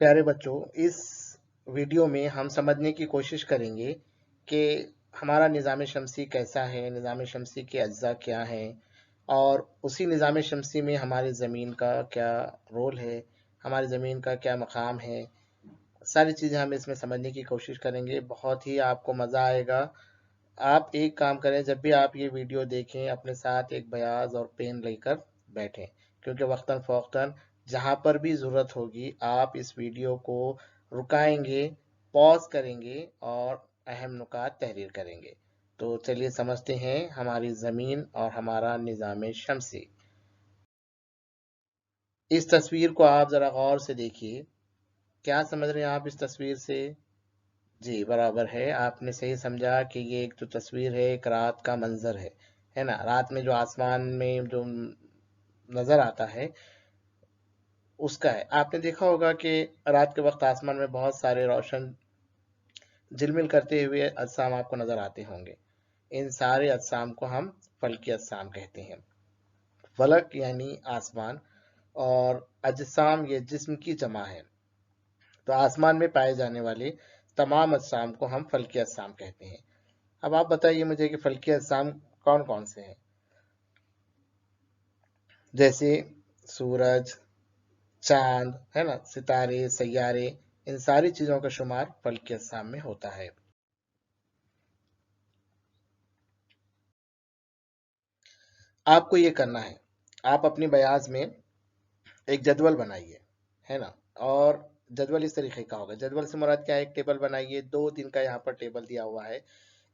प्यारे बच्चों, इस वीडियो में हम समझने की कोशिश करेंगे कि हमारा निज़ाम शमसी कैसा है, निज़ाम शमसी के अज्जा क्या हैं और उसी निज़ाम शमसी में हमारी ज़मीन का क्या रोल है, हमारी ज़मीन का क्या मकाम है। सारी चीज़ें हम इसमें समझने की कोशिश करेंगे, बहुत ही आपको मज़ा आएगा। आप एक काम करें, जब भी आप ये वीडियो देखें अपने साथ एक बयाज और पेन लेकर बैठें, क्योंकि वक्तन फ़ौक्तन जहाँ पर भी ज़रूरत होगी आप इस वीडियो को रुकाएंगे, पॉज करेंगे और अहम नुकात तहरीर करेंगे। तो चलिए समझते हैं हमारी ज़मीन और हमारा निज़ाम शमसी। इस तस्वीर को आप ज़रा गौर से देखिए। क्या समझ रहे हैं आप इस तस्वीर से? जी, बराबर है, आपने सही समझा कि ये एक जो तस्वीर है एक रात का मंज़र है ना? रात में जो आसमान में जो नज़र आता है उसका है। आपने देखा होगा कि रात के वक़्त आसमान में बहुत सारे रोशन झिलमिल करते हुए अजसाम आपको नज़र आते होंगे। इन सारे अजसाम को हम फ़ल्की अजसाम कहते हैं। फ़लक यानी आसमान और अजसाम ये जिस्म की जमा है। तो आसमान में पाए जाने वाले तमाम अजसाम को हम फ़ल्की अजसाम कहते हैं। अब आप बताइए मुझे कि फ़ल्की अजसाम कौन-कौन से हैं? जैसे सूरज, चाँद, है ना? सितारे, सैयारे, इन सारी चीज़ों का शुमार फ़ल्की अजसाम में होता है। आपको ये करना है, आप अपनी बयाज़ में एक जदवल बनाइए, है ना? और जदवल इस तरीके का होगा, जदवल से मुराद क्या है? एक टेबल बनाइए, 2 दिन का यहाँ पर टेबल दिया हुआ है।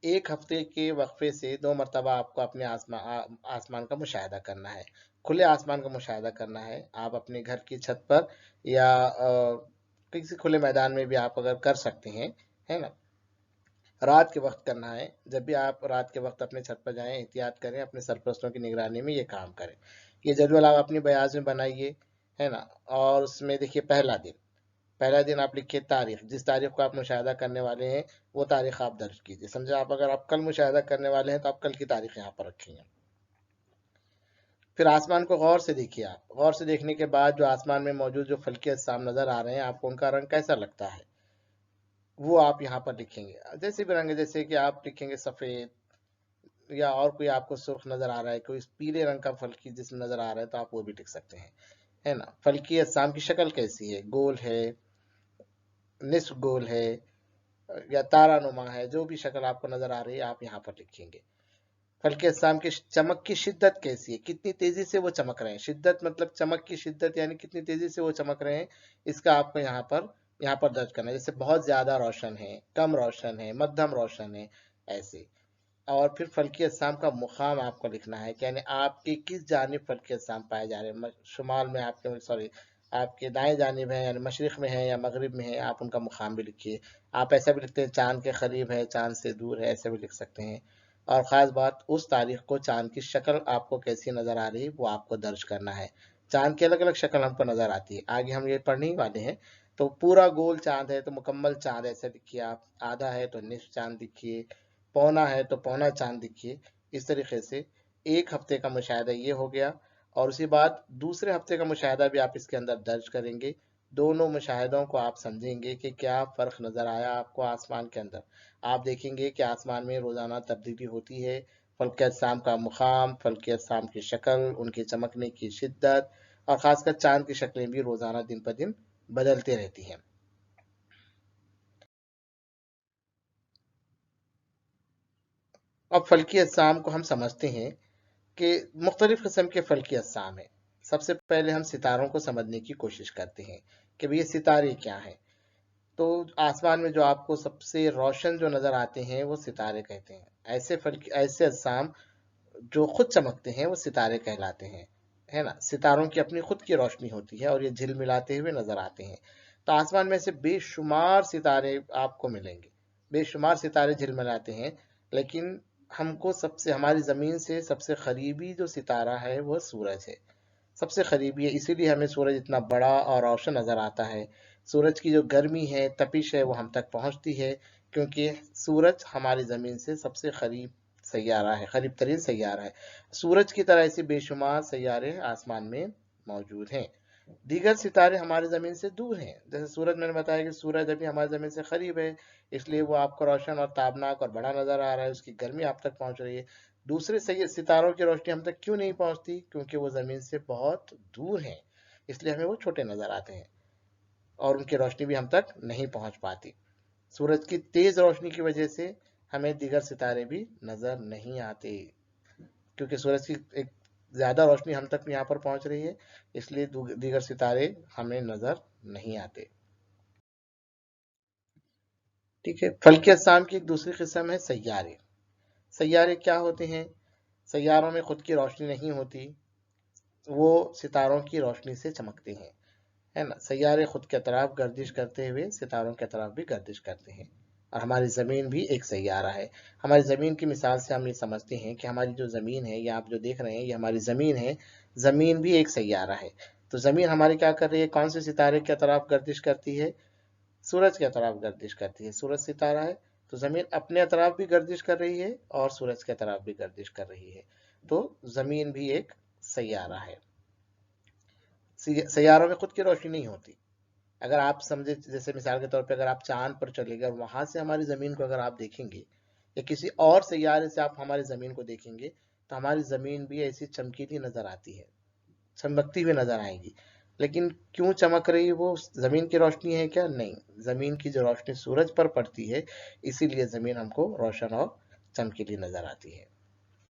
1 हफ्ते के वक़्फ़े से 2 मर्तबा आपको अपने आसमान का मुशाहिदा करना है। खुले आसमान का मुशाहिदा करना है। आप अपने घर की छत पर या किसी खुले मैदान में भी आप अगर कर सकते हैं, है ना? रात के वक़्त करना है। जब भी आप रात के वक़्त अपने छत पर जाएँ, एहतियात करें, अपने सरपरस्तों की निगरानी में ये काम करें। ये जदवल आप अपनी बयाज़ में बनाइए, है ना? और उसमें देखिए पहला दिन आप लिखिए तारीख, जिस तारीख को आप मुशाहिदा करने वाले हैं, वो तारीख आप दर्ज कीजिए। समझे, आप अगर आप कल मुशाहिदा करने वाले हैं, तो आप कल की तारीख यहाँ पर रखेंगे। फिर आसमान को गौर से देखिए आप। गौर से देखने के बाद जो आसमान में मौजूद जो फल्की अजसाम नज़र आ रहे हैं, आपको उनका रंग कैसा लगता है? वो आप यहाँ पर लिखेंगे। जैसे भी रंग है, जैसे कि आप लिखेंगे सफ़ेद या और कोई आपको सुर्ख नज़र आ रहा है, कोई पीले रंग का फल्की जिस्म नज़र आ रहा है, तो आप वो भी लिख सकते हैं, है ना? फल्की अजसाम की शक्ल कैसी है? गोल है, निस्फ़ गोल है या तारानुमा है, जो भी शक्ल आपको नजर आ रही है आप यहाँ पर लिखेंगे। फल्के अजसाम की चमक की शिद्दत कैसी है? कितनी तेजी से वो चमक रहे हैं? शिद्दत मतलब चमक की शिद्दत यानी कितनी तेजी से वो चमक रहे हैं, इसका आपको यहाँ पर दर्ज करना है। जैसे बहुत ज्यादा रोशन है, कम रोशन है, मध्यम रोशन है, ऐसे। और फिर फल्की अजसाम का मुकाम आपको लिखना है कि यानी आपकी किस जानिब फल्की अजसाम पाए जा रहे हैं। शुमाल में आपके, सॉरी, आपके दाएं जानिब है यानी मशरिक में है या मगरिब में है, आप उनका मुकाम भी लिखिए। आप ऐसा भी लिखते हैं चांद के करीब है, चांद से दूर है, ऐसे भी लिख सकते हैं। और ख़ास बात, उस तारीख को चांद की शक्ल आपको कैसी नज़र आ रही है वो आपको दर्ज करना है। चांद की अलग अलग शक्ल हमको नज़र आती है, आगे हम ये पढ़ने ही वाले हैं। तो पूरा गोल चांद है तो मुकम्मल चांद ऐसे लिखिए आप, आधा है तो निस्फ चांद लिखिए, पौना है तो पौना चांद दिखिए। इस तरीके से 1 हफ्ते का मुशाहिदा ये हो गया। और उसी बाद दूसरे हफ्ते का मुशाहिदा भी आप इसके अंदर दर्ज करेंगे। दोनों मुशाहिदों को आप समझेंगे कि क्या फ़र्क नज़र आया आपको आसमान के अंदर। आप देखेंगे कि आसमान में रोज़ाना तब्दीली होती है। फ़ल्क अजसाम का मुकाम, फ़ल्क अजसाम की शक्ल, उनके चमकने की शिद्दत और ख़ासकर चाँद की शक्लें भी रोज़ाना दिन ब दिन बदलती रहती हैं। अब फ़ल्की अजसाम को हम समझते हैं कि मुख्तलिफ़ किस्म के फ़ल्की अजसाम हैं। सबसे पहले हम सितारों को समझने की कोशिश करते हैं कि भई ये सितारे क्या हैं? तो आसमान में जो आपको सबसे रोशन जो नज़र आते हैं, वो सितारे कहते हैं। ऐसे अजसाम जो खुद चमकते हैं, वो सितारे कहलाते हैं, है ना? सितारों की अपनी खुद की रोशनी होती है और ये झिलमिलाते हुए नज़र आते हैं। तो आसमान में से बेशुमार सितारे आपको मिलेंगे, बेशुमार सितारे झिलमिलाते हैं, लेकिन हमको सबसे, हमारी ज़मीन से सबसे करीबी जो सितारा है, वो सूरज है। सबसे करीबी है, इसीलिए हमें सूरज इतना बड़ा और रोशन नज़र आता है। सूरज की जो गर्मी है, तपिश है, वो हम तक पहुँचती है, क्योंकि सूरज हमारी ज़मीन से सबसे करीब सैयारा है, करीब तरीन सैयारा है। सूरज की तरह ऐसे बेशुमार सैयारे आसमान में मौजूद हैं। दीगर सितारे हमारी ज़मीन से दूर हैं। जैसे सूरज, मैंने बताया कि सूरज अभी हमारी ज़मीन से करीब है, इसलिए वो आपको रोशन और ताबनाक और बड़ा नज़र आ रहा है, उसकी गर्मी आप तक पहुँच रही है। दूसरे सही सितारों की रोशनी हम तक क्यों नहीं पहुँचती? क्योंकि वो ज़मीन से बहुत दूर हैं, इसलिए हमें वो छोटे नज़र आते हैं और उनकी रोशनी भी हम तक नहीं पहुँच पाती। सूरज की तेज़ रोशनी की वजह से हमें दीगर सितारे भी नज़र नहीं आते, क्योंकि सूरज की एक ज़्यादा रोशनी हम तक यहाँ पर पहुँच रही है, इसलिए दीगर सितारे हमें नज़र नहीं आते। ठीक है। फल्की अजसाम की एक दूसरी किस्म है सैयारे। सैयारे क्या होते हैं? सैयारों में खुद की रोशनी नहीं होती, वो सितारों की रोशनी से चमकते हैं, है ना। सैयारे खुद के तरफ गर्दिश करते हुए सितारों के तरफ भी गर्दिश करते हैं, और हमारी ज़मीन भी एक सैयारा है। हमारी ज़मीन की मिसाल से हम ये समझते हैं कि हमारी जो ज़मीन है, या आप जो देख रहे हैं, ये हमारी ज़मीन है। ज़मीन भी एक सैयारा है। तो ज़मीन हमारी क्या कर रही है? कौन से सितारे की तरफ गर्दिश करती है? सूरज की तरफ गर्दिश करती है। सूरज सितारा है, तो ज़मीन अपने तरफ भी गर्दिश कर रही है और सूरज की तरफ भी गर्दिश कर रही है। तो ज़मीन भी एक सैयारा है। सैयारों में खुद की रोशनी नहीं होती। अगर आप समझे, जैसे मिसाल के तौर पे अगर आप चांद पर चले गए और वहां से हमारी ज़मीन को अगर आप देखेंगे, या किसी और सैयारे से आप हमारी ज़मीन को देखेंगे, तो हमारी ज़मीन भी ऐसी चमकीली नज़र आती है, चमकती हुई नजर आएगी। लेकिन क्यों चमक रही है? वो जमीन की रोशनी है क्या? नहीं, जमीन की जो रोशनी सूरज पर पड़ती है, इसीलिए जमीन हमको रोशन और चमकीली नजर आती है।